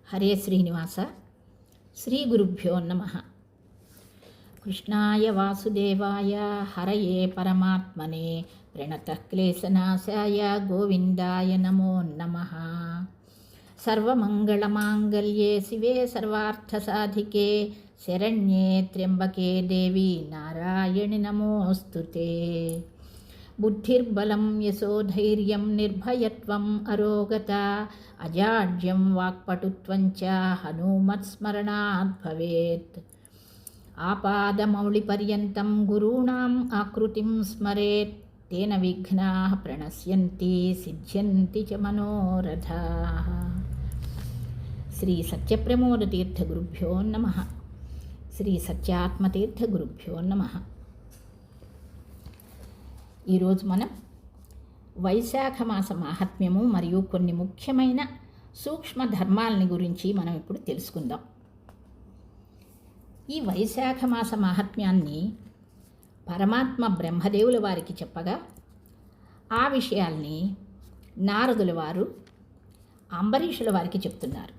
హరే శ్రీనివాస. శ్రీ గురుభ్యో నమః. కృష్ణాయ వాసుదేవాయ హరయే పరమాత్మనే ప్రణతః క్లేశనాశాయ గోవిందాయ నమో నమః. సర్వమంగళమాంగళ్యే శివే సర్వార్థసాధికే శరణ్యే త్ర్యంబకే దేవి నారాయణి నమోస్తుతే. బుద్ధిర్బలం యశోధైర్యం నిర్భయత్వం అరోగత అజాడ్యం వాక్పటుత్వం చ హనుమత్స్మరణాత్ భవేత్. ఆపాదమౌళిపర్యంతం గురూణాం ఆకృతిం స్మరేత్ తేన విఘ్నాః ప్రణశ్యంతి సిద్ధ్యంతి చ మనోరథాః. శ్రీ సత్యప్రమోదతీర్థ గురుభ్యో నమః. శ్రీ సత్యాత్మతీర్థ గురుభ్యో నమః. ఈరోజు మనం వైశాఖ మాస మాహాత్మ్యము మరియు కొన్ని ముఖ్యమైన సూక్ష్మ ధర్మాలని గురించి మనం ఇప్పుడు తెలుసుకుందాం. ఈ వైశాఖ మాస మాహాత్మ్యాన్ని పరమాత్మ బ్రహ్మదేవుల వారికి చెప్పగా ఆ విషయాల్ని నారదుల వారు అంబరీషుల వారికి చెప్తున్నారు.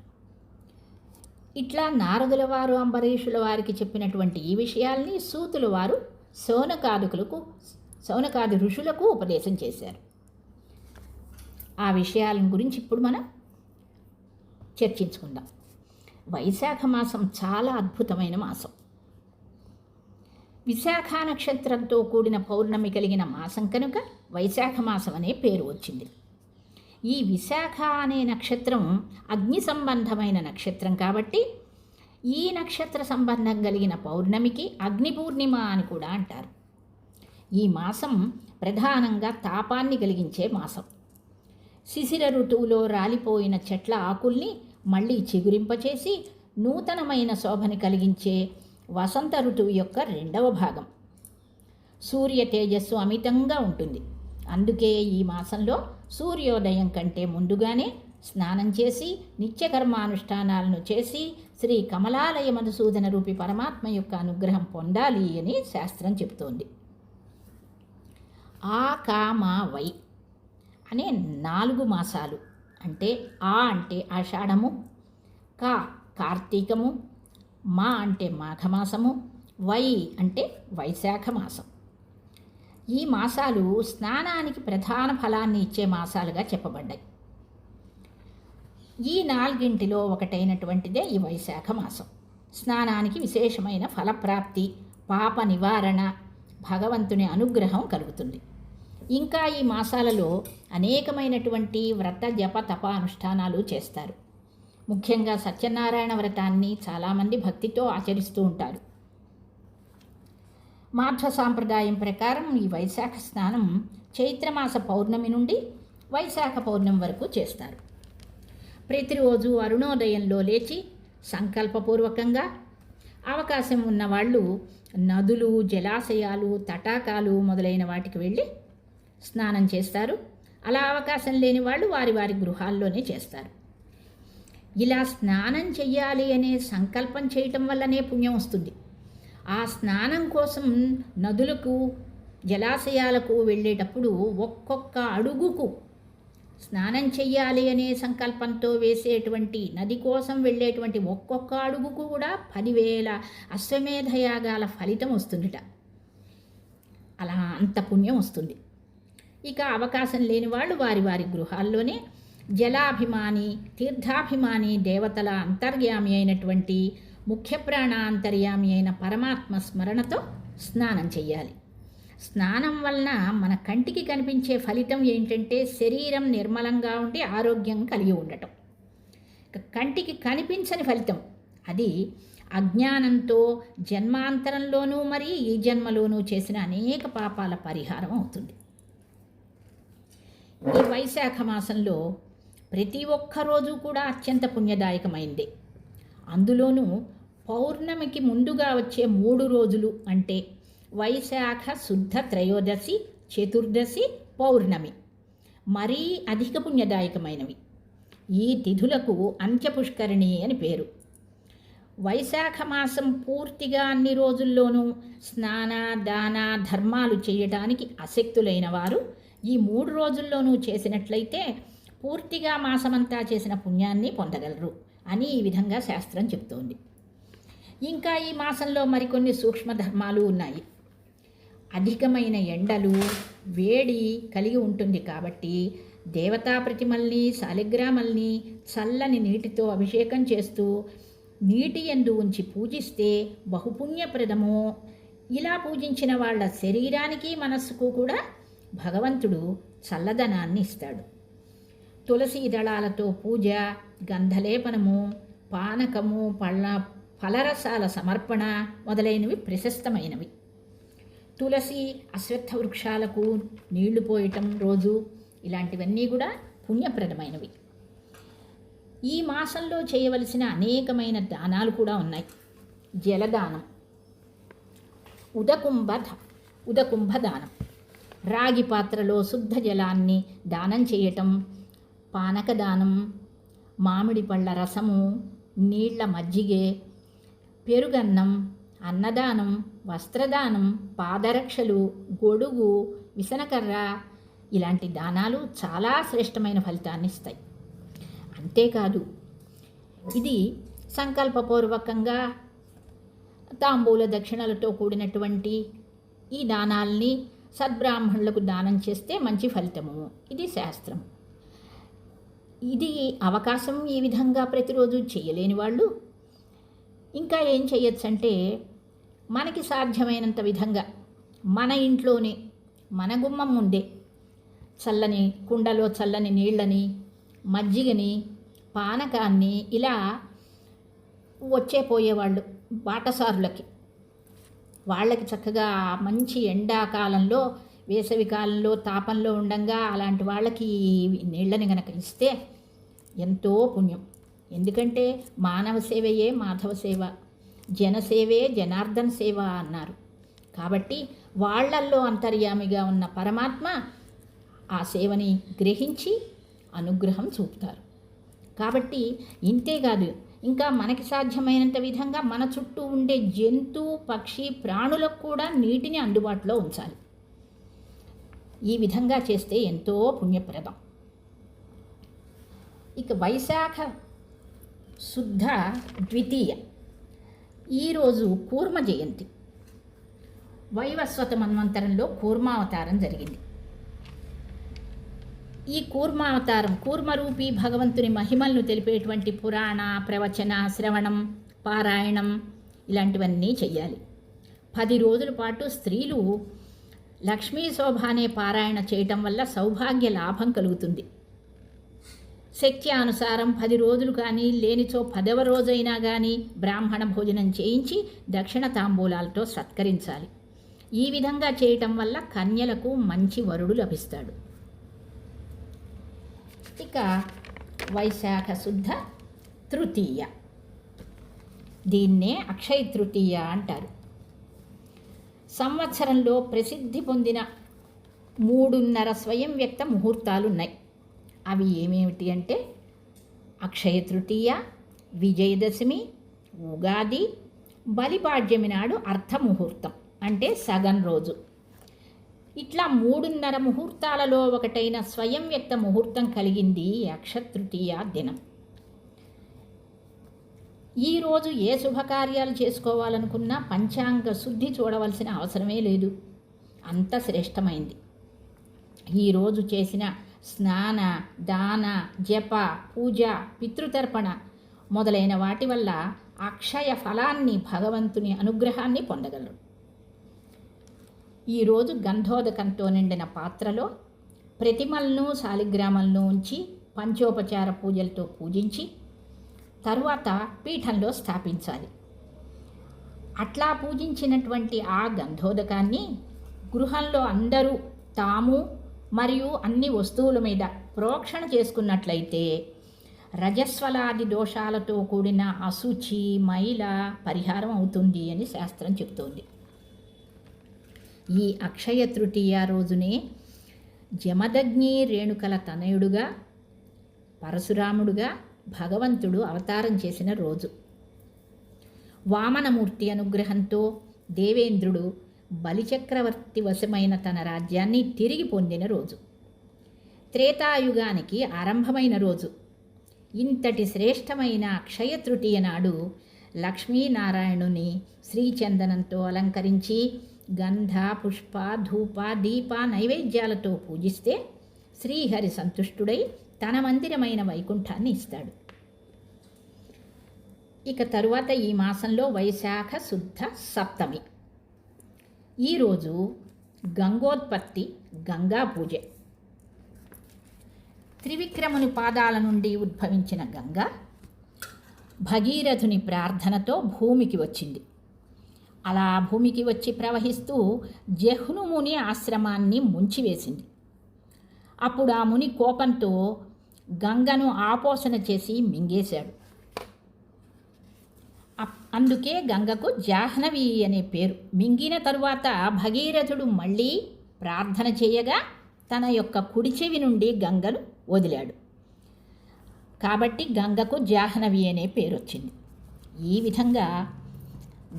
ఇట్లా నారదుల వారు అంబరీషుల వారికి చెప్పినటువంటి ఈ విషయాల్ని సూతుల వారు సౌనకాది ఋషులకు ఉపదేశం చేశారు. ఆ విషయాలను గురించి ఇప్పుడు మనం చర్చించుకుందాం. వైశాఖ మాసం చాలా అద్భుతమైన మాసం. విశాఖ నక్షత్రంతో కూడిన పౌర్ణమి కలిగిన మాసం కనుక వైశాఖ మాసం అనే పేరు వచ్చింది. ఈ విశాఖ అనే నక్షత్రం అగ్ని సంబంధమైన నక్షత్రం కాబట్టి ఈ నక్షత్ర సంబంధం కలిగిన పౌర్ణమికి అగ్ని పూర్ణిమ అని కూడా అంటారు. ఈ మాసం ప్రధానంగా తాపాన్ని కలిగించే మాసం. శిశిర ఋతువులో రాలిపోయిన చెట్ల ఆకుల్ని మళ్ళీ చిగురింపచేసి నూతనమైన శోభని కలిగించే వసంత ఋతువు యొక్క రెండవ భాగం. సూర్య తేజస్సు అమితంగా ఉంటుంది. అందుకే ఈ మాసంలో సూర్యోదయం కంటే ముందుగానే స్నానం చేసి నిత్యకర్మానుష్ఠానాలను చేసి శ్రీ కమలాలయ మధుసూదన రూపి పరమాత్మ యొక్క అనుగ్రహం పొందాలి అని శాస్త్రం చెబుతోంది. ఆ కామ వై అనే 4 మాసాలు అంటే అంటే ఆషాఢము, కార్తీకము, మా అంటే మాఘమాసము, వై అంటే వైశాఖ మాసం. ఈ మాసాలు స్నానానికి ప్రధాన ఫలాన్ని ఇచ్చే మాసాలుగా చెప్పబడ్డాయి. ఈ 4 ఒకటైనటువంటిదే ఈ వైశాఖ మాసం. స్నానానికి విశేషమైన ఫలప్రాప్తి, పాప నివారణ, భగవంతుని అనుగ్రహం కలుగుతుంది. ఇంకా ఈ మాసాలలో అనేకమైనటువంటి వ్రత జప తపానుష్ఠానాలు చేస్తారు. ముఖ్యంగా సత్యనారాయణ వ్రతాన్ని చాలామంది భక్తితో ఆచరిస్తూ ఉంటారు. మాధ్వ సాంప్రదాయం ప్రకారం ఈ వైశాఖ స్నానం చైత్రమాస పౌర్ణమి నుండి వైశాఖ పౌర్ణమి వరకు చేస్తారు. ప్రతిరోజు అరుణోదయంలో లేచి సంకల్పపూర్వకంగా అవకాశం ఉన్నవాళ్ళు నదులు, జలాశయాలు, తటాకాలు మొదలైన వాటికి వెళ్ళి స్నానం చేస్తారు. అలా అవకాశం లేని వాళ్ళు వారి వారి గృహాల్లోనే చేస్తారు. ఇలా స్నానం చెయ్యాలి అనే సంకల్పం చేయటం వల్లనే పుణ్యం వస్తుంది. ఆ స్నానం కోసం నదులకు, జలాశయాలకు వెళ్ళేటప్పుడు ఒక్కొక్క అడుగుకు స్నానం చెయ్యాలి అనే సంకల్పంతో వేసేటువంటి నది కోసం వెళ్ళేటువంటి ఒక్కొక్క అడుగుకు కూడా 10,000 అశ్వమేధయాగాల ఫలితం వస్తుందిట. అలా అంత పుణ్యం వస్తుంది. ఇక అవకాశం లేని వాళ్ళు వారి వారి గృహాల్లోనే జలాభిమాని, తీర్థాభిమాని దేవతల అంతర్యామి అయినటువంటి ముఖ్య ప్రాణాంతర్యామి అయిన పరమాత్మ స్మరణతో స్నానం చెయ్యాలి. స్నానం వలన మన కంటికి కనిపించే ఫలితం ఏంటంటే శరీరం నిర్మలంగా ఉండి ఆరోగ్యం కలిగి ఉండటం. కంటికి కనిపించని ఫలితం అది అజ్ఞానంతో జన్మాంతరంలోనూ మరి ఈ జన్మలోనూ చేసిన అనేక పాపాల పరిహారం అవుతుంది. ఈ వైశాఖ మాసంలో ప్రతి ఒక్క రోజు కూడా అత్యంత పుణ్యదాయకమైంది. అందులోనూ పౌర్ణమికి ముందుగా వచ్చే 3 రోజులు అంటే వైశాఖ శుద్ధ త్రయోదశి, చతుర్దశి, పౌర్ణమి మరీ అధిక పుణ్యదాయకమైనవి. ఈ తిథులకు అంత్యపుష్కరిణి అని పేరు. వైశాఖ మాసం పూర్తిగా అన్ని రోజుల్లోనూ స్నాన, దాన, ధర్మాలు చేయటానికి అశక్తులైన వారు ఈ 3 రోజుల్లోనూ చేసినట్లయితే పూర్తిగా మాసమంతా చేసిన పుణ్యాన్ని పొందగలరు అని ఈ విధంగా శాస్త్రం చెప్తోంది. ఇంకా ఈ మాసంలో మరికొన్ని సూక్ష్మ ధర్మాలు ఉన్నాయి. అధికమైన ఎండలు, వేడి కలిగి ఉంటుంది కాబట్టి దేవతా ప్రతిమల్ని, శాలిగ్రామల్ని చల్లని నీటితో అభిషేకం చేస్తూ నీటి యందు ఉంచి పూజిస్తే బహుపుణ్యప్రదము. ఇలా పూజించిన వాళ్ళ శరీరానికి, మనస్సుకు కూడా భగవంతుడు చల్లదనాన్ని ఇస్తాడు. తులసి దళాలతో పూజ, గంధలేపనము, పానకము, ఫలరసాల సమర్పణ మొదలైనవి ప్రశస్తమైనవి. తులసి, అశ్వత్థ వృక్షాలకు నీళ్లు పోయటం రోజు, ఇలాంటివన్నీ కూడా పుణ్యప్రదమైనవి. ఈ మాసంలో చేయవలసిన అనేకమైన దానాలు కూడా ఉన్నాయి. జలదానం, ఉదకుంభ దానం, రాగి పాత్రలో శుద్ధ జలాన్ని దానం చేయటం, పానక దానం, మామిడి పళ్ళ రసము, నీళ్ల మజ్జిగే, పెరుగన్నం, అన్నదానం, వస్త్రదానం, పాదరక్షలు, గొడుగు, విసనకర్ర, ఇలాంటి దానాలు చాలా శ్రేష్టమైన ఫలితాన్ని ఇస్తాయి. అంతేకాదు, ఇది సంకల్పపూర్వకంగా తాంబూల దక్షిణలతో కూడినటువంటి ఈ దానాల్ని సద్బ్రాహ్మణులకు దానం చేస్తే మంచి ఫలితము. ఇది శాస్త్రం. ఇది అవకాశం ఈ విధంగా ప్రతిరోజు చేయలేని వాళ్ళు ఇంకా ఏం చేయొచ్చంటే, మనకి సాధ్యమైనంత విధంగా మన ఇంట్లోనే, మన గుమ్మం ముందే చల్లని కుండలో చల్లని నీళ్ళని, మజ్జిగని, పానకాన్ని ఇలా వచ్చే పోయేవాళ్ళు బాటసారులకి, వాళ్ళకి చక్కగా మంచి ఎండాకాలంలో, వేసవి కాలంలో తాపంలో ఉండంగా అలాంటి వాళ్ళకి నీళ్ళని గనక ఇస్తే ఎంతో పుణ్యం. ఎందుకంటే మానవ సేవయే మాధవ సేవ, జనసేవే జనార్దన సేవ అన్నారు. కాబట్టి వాళ్ళల్లో అంతర్యామిగా ఉన్న పరమాత్మ ఆ సేవని గ్రహించి అనుగ్రహం చూపుతారు. కాబట్టి ఇంతేకాదు, ఇంకా మనకి సాధ్యమైనంత విధంగా మన చుట్టూ ఉండే జంతు, పక్షి, ప్రాణులకు కూడా నీటిని అందుబాటులో ఉంచాలి. ఈ విధంగా చేస్తే ఎంతో పుణ్యప్రదం. ఇక వైశాఖ శుద్ధ ద్వితీయ, ఈరోజు కూర్మ జయంతి. వైవస్వత మన్వంతరంలో కూర్మావతారం జరిగింది. ఈ కూర్మావతారం, కూర్మరూపి భగవంతుని మహిమలను తెలిపేటువంటి పురాణ, ప్రవచన, శ్రవణం, పారాయణం ఇలాంటివన్నీ చెయ్యాలి. 10 రోజుల పాటు స్త్రీలు లక్ష్మీ శోభ అనే పారాయణ చేయటం వల్ల సౌభాగ్య లాభం కలుగుతుంది. శక్త్యానుసారం 10 రోజులు కానీ, లేనిచో 10వ రోజైనా కానీ బ్రాహ్మణ భోజనం చేయించి దక్షిణ తాంబూలాలతో సత్కరించాలి. ఈ విధంగా చేయటం వల్ల కన్యలకు మంచి వరుడు లభిస్తాడు. ఇక వైశాఖ శుద్ధ తృతీయ, దీన్నే అక్షయ తృతీయ అంటారు. సంవత్సరంలో ప్రసిద్ధి పొందిన 3.5 స్వయం వ్యక్త ముహూర్తాలున్నాయి. అవి ఏమేమిటి అంటే అక్షయ తృతీయ, విజయదశమి, ఉగాది, బలిపాడ్యమి నాడు అర్ధముహూర్తం అంటే సగం రోజు. ఇట్లా 3.5 ముహూర్తాలలో ఒకటైన స్వయం వ్యక్త ముహూర్తం కలిగింది అక్షతృతీయ దినం. ఈరోజు ఏ శుభకార్యాలు చేసుకోవాలనుకున్నా పంచాంగ శుద్ధి చూడవలసిన అవసరమే లేదు, అంత శ్రేష్టమైంది. ఈరోజు చేసిన స్నాన, దాన, జప, పూజ, పితృతర్పణ మొదలైన వాటి వల్ల అక్షయ ఫలాన్ని, భగవంతుని అనుగ్రహాన్ని పొందగలరు. ఈరోజు గంధోదకంతో నిండిన పాత్రలో ప్రతిమలను, శాలిగ్రామలను ఉంచి పంచోపచార పూజలతో పూజించి తరువాత పీఠంలో స్థాపించాలి. అట్లా పూజించినటువంటి ఆ గంధోదకాన్ని గృహంలో అందరూ తాము మరియు అన్ని వస్తువుల మీద ప్రోక్షణ చేసుకున్నట్లయితే రజస్వలాది దోషాలతో కూడిన అశుచి, మైల పరిహారం అవుతుంది అని శాస్త్రం చెప్తోంది. ఈ అక్షయ తృతీయ రోజునే జమదగ్ని రేణుకల తనయుడుగా, పరశురాముడుగా భగవంతుడు అవతారం చేసిన రోజు. వామనమూర్తి అనుగ్రహంతో దేవేంద్రుడు బలిచక్రవర్తి వశమైన తన రాజ్యాన్ని తిరిగి పొందిన రోజు. త్రేతాయుగానికి ఆరంభమైన రోజు. ఇంతటి శ్రేష్టమైన అక్షయ తృతీయ నాడు లక్ష్మీనారాయణుని శ్రీచందనంతో అలంకరించి గంధ, పుష్ప, ధూప, దీప నైవేద్యాలతో పూజిస్తే శ్రీహరి సంతుష్టుడై తన మందిరమైన వైకుంఠాన్ని ఇస్తాడు. ఇక తరువాత ఈ మాసంలో వైశాఖ శుద్ధ సప్తమి. ఈరోజు గంగోత్పత్తి, గంగా పూజ. త్రివిక్రముని పాదాల నుండి ఉద్భవించిన గంగ భగీరథుని ప్రార్థనతో భూమికి వచ్చింది. అలా భూమికి వచ్చి ప్రవహిస్తూ జహ్నుముని ఆశ్రమాన్ని ముంచివేసింది. అప్పుడు ఆ ముని కోపంతో గంగను ఆపోషణ చేసి మింగేశాడు. అందుకే గంగకు జాహ్నవి అనే పేరు. మింగిన తరువాత భగీరథుడు మళ్ళీ ప్రార్థన చేయగా తన యొక్క కుడి చెవి నుండి గంగను వదిలాడు. కాబట్టి గంగకు జాహ్నవి అనే పేరు వచ్చింది. ఈ విధంగా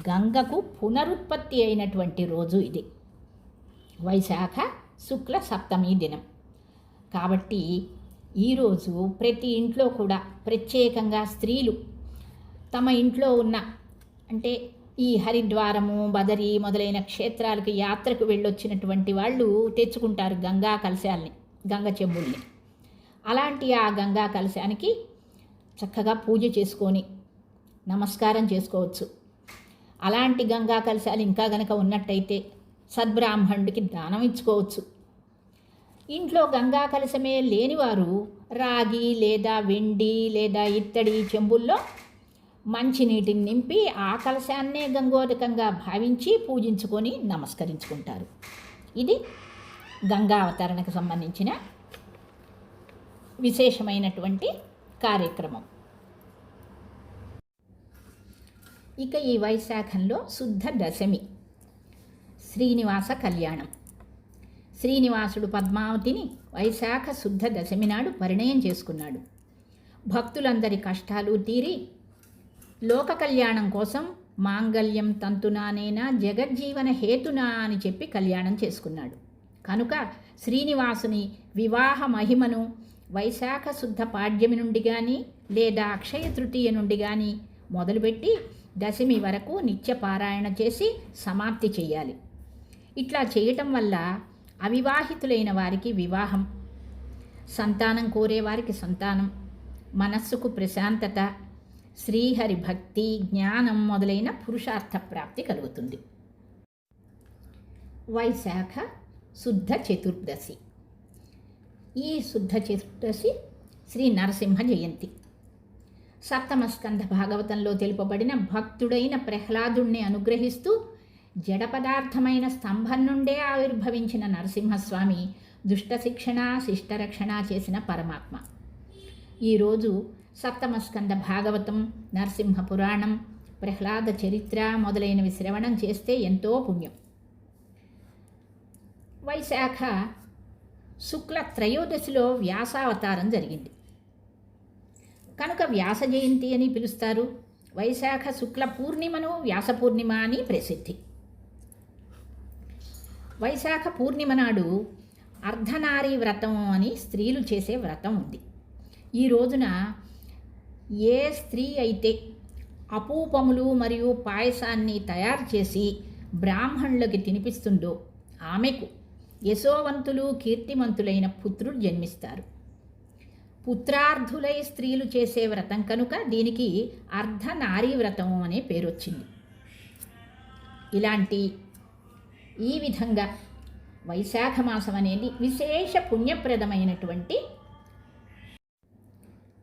గంగకు పునరుత్పత్తి అయినటువంటి రోజు ఇది, వైశాఖ శుక్ల సప్తమి దినం. కాబట్టి ఈరోజు ప్రతి ఇంట్లో కూడా ప్రత్యేకంగా స్త్రీలు తమ ఇంట్లో ఉన్న, అంటే ఈ హరిద్వారము, బదరి మొదలైన క్షేత్రాలకు యాత్రకు వెళ్ళొచ్చినటువంటి వాళ్ళు తెచ్చుకుంటారు గంగా కలశాల్ని, గంగ చెంబుల్ని. అలాంటి ఆ గంగా కలశానికి చక్కగా పూజ చేసుకొని నమస్కారం చేసుకోవచ్చు. అలాంటి గంగా కలశాలు ఇంకా గనక ఉన్నట్టయితే సద్బ్రాహ్మణుడికి దానం ఇచ్చుకోవచ్చు. ఇంట్లో గంగా కలశమే లేనివారు రాగి లేదా వెండి లేదా ఇత్తడి చెంబుల్లో మంచినీటిని నింపి ఆ కలశాన్నే గంగోదకంగా భావించి పూజించుకొని నమస్కరించుకుంటారు. ఇది గంగా అవతరణకు సంబంధించిన విశేషమైనటువంటి కార్యక్రమం. ఇక ఈ వైశాఖంలో శుద్ధ దశమి, శ్రీనివాస కళ్యాణం. శ్రీనివాసుడు పద్మావతిని వైశాఖ శుద్ధ దశమి నాడు పరిణయం చేసుకున్నాడు. భక్తులందరి కష్టాలు తీరి లోక కళ్యాణం కోసం మాంగళ్యం తంతునానేనా జగజ్జీవన హేతునా అని చెప్పి కళ్యాణం చేసుకున్నాడు. కనుక శ్రీనివాసుని వివాహ మహిమను వైశాఖ శుద్ధ పాడ్యమి నుండి కానీ లేదా అక్షయ తృతీయ నుండి కానీ మొదలుపెట్టి దశమి వరకు నిత్య పారాయణ చేసి సమాప్తి చేయాలి. ఇట్లా చేయటం వల్ల అవివాహితులైన వారికి వివాహం, సంతానం కోరేవారికి సంతానం, మనస్సుకు ప్రశాంతత, శ్రీహరి భక్తి, జ్ఞానం మొదలైన పురుషార్థ ప్రాప్తి కలుగుతుంది. వైశాఖ శుద్ధ చతుర్దశి. ఈ శుద్ధ చతుర్దశి శ్రీ నరసింహ జయంతి. సప్తమ స్కంధ భాగవతంలో తెలుపబడిన భక్తుడైన ప్రహ్లాదుణ్ణి అనుగ్రహిస్తూ జడ పదార్థమైన స్తంభం నుండే ఆవిర్భవించిన నరసింహస్వామి దుష్ట శిక్షణ, శిష్టరక్షణ చేసిన పరమాత్మ. ఈరోజు సప్తమ స్కంధ భాగవతం, నరసింహ పురాణం, ప్రహ్లాద చరిత్ర మొదలైనవి శ్రవణం చేస్తే ఎంతో పుణ్యం. వైశాఖ శుక్ల త్రయోదశిలో వ్యాసావతారం జరిగింది కనుక వ్యాస జయంతి అని పిలుస్తారు. వైశాఖ శుక్ల పూర్ణిమను వ్యాస పూర్ణిమ అని ప్రసిద్ధి. వైశాఖ పూర్ణిమ నాడు అర్ధనారీ వ్రతం అని స్త్రీలు చేసే వ్రతం ఉంది. ఈ రోజున ఏ స్త్రీ అయితే అపూపములు మరియు పాయసాన్ని తయారు చేసి బ్రాహ్మణులకి తినిపిస్తుందో ఆమెకు యశోవంతులు, కీర్తిమంతులైన పుత్రులు జన్మిస్తారు. పుత్రార్థులై స్త్రీలు చేసే వ్రతం కనుక దీనికి అర్ధనారీ వ్రతం అనే పేరు వచ్చింది. ఈ విధంగా వైశాఖ మాసం అనేది విశేష పుణ్యప్రదమైనటువంటి,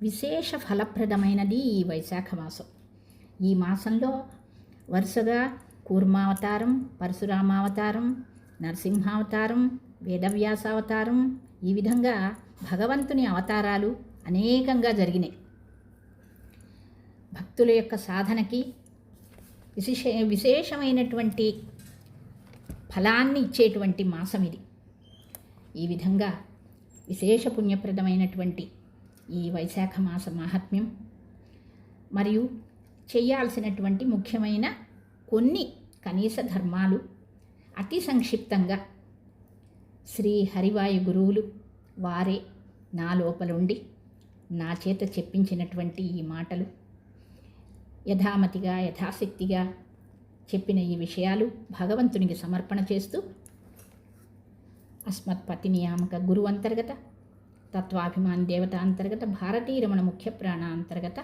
విశేష ఫలప్రదమైనది ఈ వైశాఖ మాసం. ఈ మాసంలో వరుసగా కూర్మావతారం, పరశురామావతారం, నరసింహావతారం, వేదవ్యాసావతారం, ఈ విధంగా భగవంతుని అవతారాలు అనేకంగా జరిగినాయి. భక్తుల యొక్క సాధనకి విశేషమైనటువంటి ఫలాన్ని ఇచ్చేటువంటి మాసం ఇది. ఈ విధంగా విశేష పుణ్యప్రదమైనటువంటి ఈ వైశాఖ మాస మహాత్మ్యం మరియు చేయాల్సినటువంటి ముఖ్యమైన కొన్ని కనీస ధర్మాలు అతి సంక్షిప్తంగా శ్రీ హరివాయు గురువులు వారే నా లోపలుండి నా చేత చెప్పించినటువంటి ఈ మాటలు, యథామతిగా యథాశక్తిగా చెప్పిన ఈ విషయాలు భగవంతునికి సమర్పణ చేస్తూ అస్మత్పతి నియామక గురు అంతర్గత తత్వాభిమాని దేవత అంతర్గత భారతీరమణ ముఖ్య ప్రాణ అంతర్గత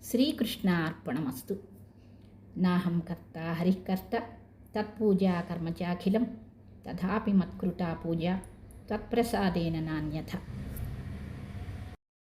శ్రీకృష్ణ అర్పణమస్తు. నాహం కర్త హరికర్త తత్పూజా కర్మ చాఖిలం తథాపి మత్కృతా పూజ తత్ప్రసాదేన నాన్యథ.